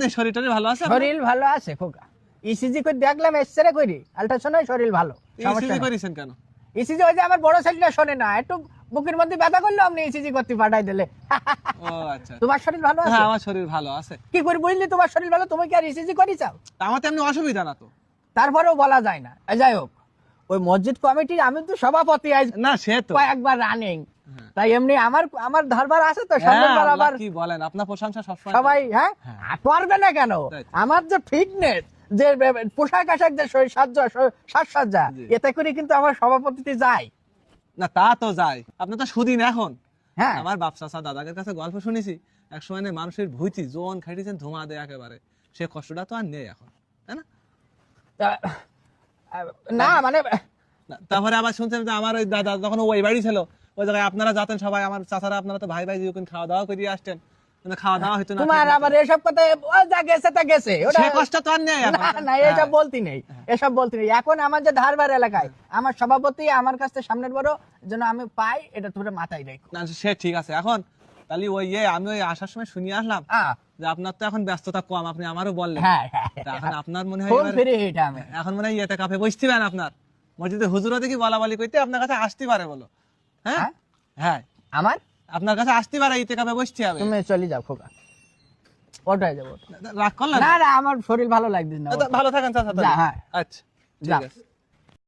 এমনি শরীরটা ভালো আছে? শরীর ভালো আছে খোকা। ইসিজি করে দেখলাম, এক্সরে করি, আল্ট্রাসাউন্ড, শরীর ভালো। ইসিজি করেছেন কেন? ইসিজি ওই যে আমার বড় ছেলেটা শোনে না, একটু বুকের মধ্যে ব্যথা করলো আপনি ইসিজি করতে পাঠাই দিলে। ও আচ্ছা। তোমার শরীর ভালো আছে? হ্যাঁ আমার শরীর ভালো আছে। কি করে বুঝলি তোমার শরীর ভালো? তুমি কি আর ইসিজি করি চাও? আমার তো এমনি অসুবিধা না তো। তারপরেও বলা যায় না। যাই হোক, ওই মসজিদ কমিটির আমি তো সভাপতি, আজ না সে তো কয়েকবার রানিং, তাই এমনি আমার ধরবার আছে তো, সামনেবার আবার কি বলেন, আপনার প্রশংসা সবসময় সবাই হ্যাঁ পারবে না কেন? তাই তো। আমার যে ফিটনেস, যে পোশাক আশাক, যে সাজসজ্জা, জি। এতে করে কিন্তু আমার সভাপতিতে যায়। না তা তো যায়, আপনি তো সুদিন এখন। হ্যাঁ, আমার বাপ চাচা দাদাদের কাছে গল্প শুনেছি, এক সময় মানুষের ভুইতি জোন খাইতেছেন ধোঁয়া দেয় একেবারে, সে কষ্টটা তো আর নেই এখন, তাই না? না মানে না, তারপরে আবার শুনছেন যে আমার ওই দাদা যখন ওই বাড়ি ছিল, ওই জায়গায় আপনারা যাতেন সবাই, আমার চাচারা, আপনারা তো ভাই ভাই যখন খাওয়া দাওয়া করে আসতেন, মানে খাওয়া দাওয়া হইতো না। তোমার আবার এসব কথা, ও যা গেছে তা গেছে, ওটা সে কষ্ট তো আর নেই এখন। না, এসব বলতি নেই, এসব বলতি নেই। এখন আমার যে ধারবার এলাকায় আমার সভাপতি আমার কাছে সামনের বড় যেন আমি পাই, এটা তোমরা মাথায় রেখো। না সে ঠিক আছে। এখন তাহলে ওই আমি ওই আসার সময় শুনিয়ে আসলাম যে আপনার তো এখন ব্যস্ততা কম, আপনি আমারও বললেন। হ্যাঁ, তা এখন আপনার মনে হয় ফোন ফিরে এটা আমি এখন মনে হয় ইয়েতে কাপে বসতেবেন, আপনার মসজিদে হুজুরও দেখি বলা বলি করতে আপনার কাছে আসতে পারে বলো। হ্যাঁ হ্যাঁ, আমার আপনার কাছে আসতে পারে, ইতে কাপে বসতে হবে। তুমি চলে যাও খোকা, ওটাই যাবো। রাগ করলেন? না না, আমার শরীর ভালো লাগছে না। ভালো থাকেন চাচা। যা, হ্যাঁ। আচ্ছা ঠিক যা। আছে।